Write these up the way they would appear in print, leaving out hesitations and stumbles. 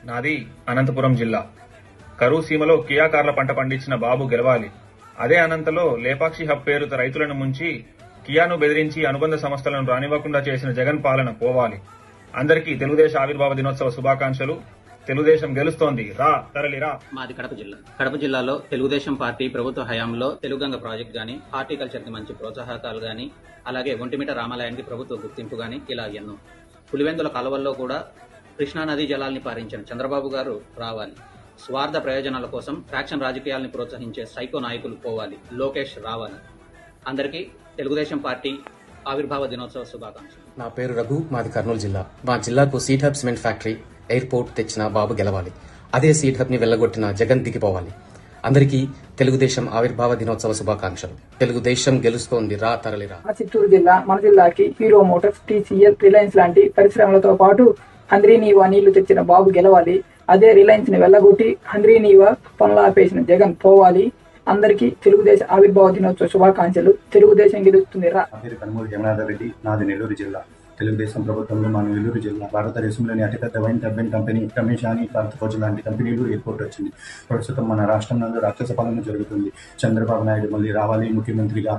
నాది అనంతపురం జిల్లా. కరువు సీమలో కియా కార్ల పంట పండించిన బాబు గెలవాలి. అదే అనంతలో లేపాక్షి హబ్ పేరుతో రైతులను ముంచి కియాను బెదిరించి అనుబంధ సంస్థలను రానివ్వకుండా చేసిన జగన్ పాలన పోవాలి. అందరికీ తెలుగుదేశ ఆవిర్భావ దినోత్సవ శుభాకాంక్షలు. తెలుగుదేశం గెలుస్తోంది, రా తరలిరా. మాది కడప జిల్లా. కడప జిల్లాలో తెలుగుదేశం పార్టీ ప్రభుత్వ హయాంలో తెలుగంగ ప్రాజెక్ట్ గానీ, హార్టికల్చర్ కి మంచి ప్రోత్సాహకాలు గానీ, అలాగే ఒంటిమిట రామాలయానికి ప్రభుత్వ గుర్తింపు గానీ, ఇలా ఎన్నో. పులివెందుల కాలువల్లో కూడా కృష్ణానదీ జలాల్ని పారించిన చంద్రబాబు గారు రావాలి. స్వార్థ ప్రయోజనాల కోసం ఫ్యాక్షన్ రాజకీయాల్ని ప్రోత్సహించే సైకో నాయకులు పోవాలి. లోకేష్ రావాలి. అందరికీ తెలుగుదేశం పార్టీ ఆవిర్భావ దినోత్సవ శుభాకాంక్షలు. నా పేరు రఘు, మాది కర్నూలు జిల్లా. మా జిల్లాకు seed hub cement factory, airport తెచ్చిన బాబు గెలవాలి. అదే సీడ్ హబ్ ని వెళ్లగొట్టిన జగన్ దిగిపోవాలి. అందరికీ తెలుగుదేశం ఆవిర్భావ దినోత్సవ శుభాకాంక్షలు. తెలుగుదేశం గెలుస్తోంది, రా తరలిరా. చిత్తూరు జిల్లా. మన జిల్లాకి హీరో మోటార్స్, టీసీఎల్, రిలయన్స్ లాంటి పరిశ్రమలతో పాటు హంద్రీనీవా నీళ్లు తెచ్చిన బాబు గెలవాలి. అదే రిలయన్స్ ని వెళ్లగొట్టి హంద్రీనీవా పనులాపేసిన జగన్ పోవాలి. అందరికీ తెలుగుదేశం ఆవిర్భావ దినోత్సవ శుభాకాంక్షలు. తెలుగుదేశం గెలుస్తుంది, రా. కనుమూరు జగన్నాథ్ రెడ్డి, నాది నెల్లూరు జిల్లా. తెలుగుదేశం ప్రభుత్వంలో మన నెల్లూరు జిల్లా భారతదేశంలోని అతిపెద్ద వైన్ టర్బైన్ కంపెనీ రమేషాని భారత్ లాంటి కంపెనీలు ఎయిర్పోర్ట్ వచ్చింది. ప్రస్తుతం మన రాష్ట్రం నందు రాక్షస పాలన జరుగుతుంది. చంద్రబాబు నాయుడు మళ్ళీ రావాలి ముఖ్యమంత్రిగా.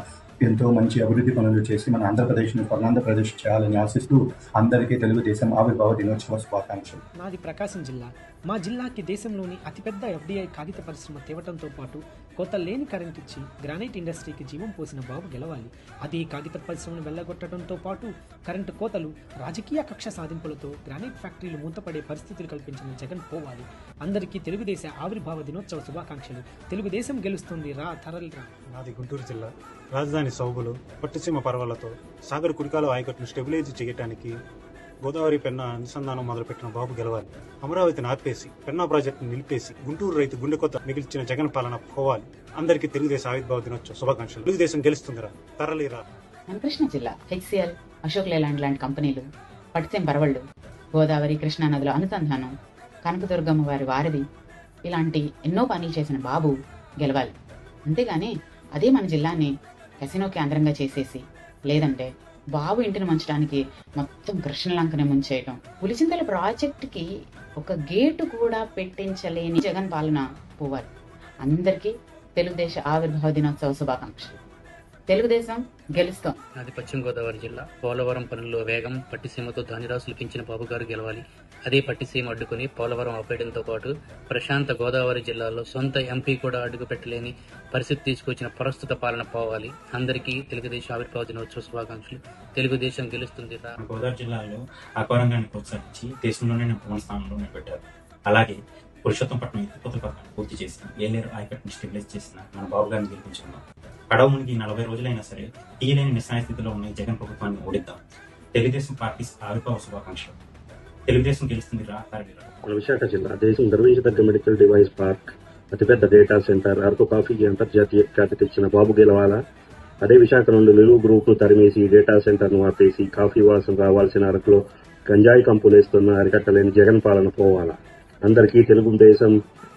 ఎంతో మంచి అభివృద్ధి పనులు చేసి మన ఆంధ్రప్రదేశ్ను స్వర్ణాంధ్రప్రదేశ్ చేయాలని ఆశిస్తూ అందరికీ తెలుగుదేశం ఆవిర్భావ దినోత్సవ శుభాకాంక్షలు. నాది ప్రకాశం జిల్లా. మా జిల్లాకి దేశంలోని అతిపెద్ద ఎఫ్డీఐ కాగిత పరిశ్రమ తేవటంతో పాటు కోత లేని కరెంట్ ఇచ్చి గ్రానైట్ ఇండస్ట్రీకి జీవం పోసిన బాబు గెలవాలి. అదే కాగిత పరిశ్రమను వెళ్లగొట్టడంతో పాటు కరెంటు కోతలు, రాజకీయ కక్ష సాధింపులతో గ్రానైట్ ఫ్యాక్టరీలు మూతపడే పరిస్థితులు కల్పించిన జగన్ పోవాలి. అందరికీ తెలుగుదేశ ఆవిర్భావ దినోత్సవ శుభాకాంక్షలు. తెలుగుదేశం గెలుస్తుంది, రా తరలిరా. నాది గుంటూరు జిల్లా. రాజధాని సౌబులు, పట్టుసీమ పర్వాలతో సాగర్ కుడికాల ఆయకట్టును స్టెబిలైజ్ చేయడానికి గోదావరి పెన్నా అనుసంధానం మొదలుపెట్టిన బాబు గెలవాలి. అమరావతిని ఆర్పేసి పెన్నా ప్రాజెక్టును నిలిపేసి గుంటూరు రైతు గుండెకొత్త మిగిల్చిన జగన్ పాలన పోవాలి. అందరికీ తెలుగుదేశ ఆవిర్భావ దినోత్సవ శుభాకాంక్షలు. తెలుగుదేశం గెలుస్తుందిరా, తరలిరా. కృష్ణా జిల్లా. హెచ్సిఎల్, అశోక్ లేలాండ్ లాంటి కంపెనీలు, పట్టిసీమ పరవళ్లు, గోదావరి కృష్ణా నదుల అనుసంధానం, కనకదుర్గమ్మ వారి వారధి, ఇలాంటి ఎన్నో పనులు చేసిన బాబు గెలవాలి. అంతేగాని అదే మన జిల్లాని కసినో కేంద్రంగా చేసేసి, లేదంటే బాబు ఇంటిని ముంచడానికి మొత్తం కృష్ణలంకని ముంచేయటం, పులిచింతల ప్రాజెక్టుకి ఒక గేటు కూడా పెట్టించలేని జగన్ పాలన పోవాలి. అందరికీ తెలుగుదేశ ఆవిర్భావ దినోత్సవ శుభాకాంక్షలు. తెలుగుదేశం గెలుస్తాం. అది పశ్చిమ గోదావరి జిల్లా. పోలవరం పనుల్లో వేగం, పట్టిసీమతో ధాన్యరాశులు పెంచిన బాబు గారు గెలవాలి. అదే పట్టిసీమ అడ్డుకుని పోలవరం ఆపేయడంతో పాటు ప్రశాంత గోదావరి జిల్లాలో సొంత ఎంపీ కూడా అడుగు పెట్టలేని పరిస్థితి తీసుకొచ్చిన ప్రస్తుత పాలన పోవాలి. అందరికీ తెలుగుదేశం ఆవిర్భావ దినోత్సవ శుభాకాంక్షలు. తెలుగుదేశం గెలుస్తుంది, రా. గోదావరి జిల్లాలో అకారంగాన్ని ప్రోత్సహించి దేశంలోనే నెంబర్ స్థానంలో నిలబెట్టారు. అలాగే పురుషోత్తంపట్నం ఎత్తిపోతల పథకాన్ని పూర్తి చేసిన, ఏలేరు ఆయకట్టును స్టెబిలైజ్ చేసిన మన బాబు గారిని గెలిపించుకున్నాం. పడవ మునిగి 40 రోజులైనా సరే తీయలేని నిస్సాయ స్థితిలో ఉన్న జగన్ ప్రభుత్వాన్ని ఓడిద్దాం. తెలుగుదేశం పార్టీ ఆవిర్భావ శుభాకాంక్షలు. తెలుగుదేశం గెలుస్తుంది, రా తరలిరా. విశాఖ జిల్లా. దేశం గర్వించదగ్గ మెడికల్ డివైస్ పార్క్, అతిపెద్ద డేటా సెంటర్, అరకు కాఫీకి అంతర్జాతీయ ఖ్యాతి తెచ్చిన బాబు గెలవాలా. అదే విశాఖ నుండి నిలువు గ్రూప్ ను తరిమేసి డేటా సెంటర్ ను ఆపేసి కాఫీ వాసం రావాల్సిన అరకులో గంజాయి కంపులేస్తున్న అరికట్టలేని జగన్ పాలన పోవాలా. అందరికీ తెలుగుదేశం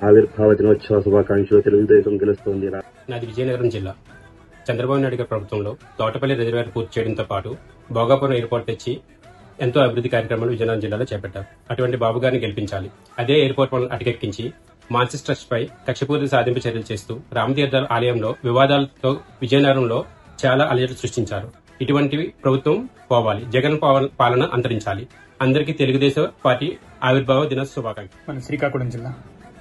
ఆవిర్భావ దినోత్సవ శుభాకాంక్షలు. తెలుగుదేశం గెలుస్తోంది, రా. నాది విజయనగరం జిల్లా. చంద్రబాబు నాయుడు గారి ప్రభుత్వంలో తోటపల్లి రిజర్వేర్ పూర్తి చేయడంతో పాటు భోగాపురం ఎయిర్పోర్ట్ తెచ్చి ఎంతో అభివృద్ధి కార్యక్రమాలు విజయనగరం జిల్లాలో చేపట్టారు. అటువంటి బాబు గారిని గెలిపించాలి. అదే ఎయిర్పోర్ట్ పనులు అటకెక్కించి మాన్సిస్ ట్రస్ట్ పై కక్షపూరిత సాధింపు చర్యలు చేస్తూ రామతీర్థ ఆలయంలో వివాదాలతో విజయనగరంలో చాలా అలజడులు సృష్టించారు. ఇటువంటివి ప్రభుత్వం పోవాలి. జగన్ పాలన అంతరించాలి. అందరికీ తెలుగుదేశం పార్టీ ఆవిర్భావ దినోత్సవ శుభాకాంక్షలు. మన శ్రీకాకుళం జిల్లా.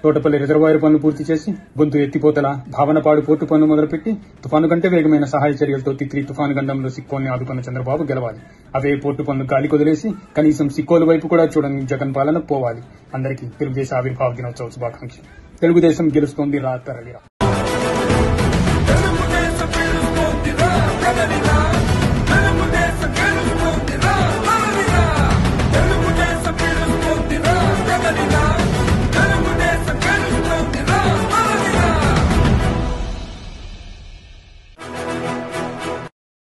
తోటపల్లి రిజర్వాయర్ పనులు పూర్తి చేసి గొంతు ఎత్తిపోతల, భావనపాడు పోర్టు పనులు మొదలుపెట్టి తుఫాను కంటే వేగమైన సహాయ చర్యలతో తిత్లీ తుఫాను గండంలో సిక్కోల్ని ఆదుకున్న చంద్రబాబు గెలవాలి. అవే పోర్టు పనులు గాలి కొదిలేసి కనీసం సిక్కోలు వైపు కూడా చూడని జగన్ పాలన పోవాలి. అందరికీ తెలుగుదేశం ఆవిర్భావ దినోత్సవ శుభాకాంక్షలు. తెలుగుదేశం గెలుస్తోంది, రా తరలిరా.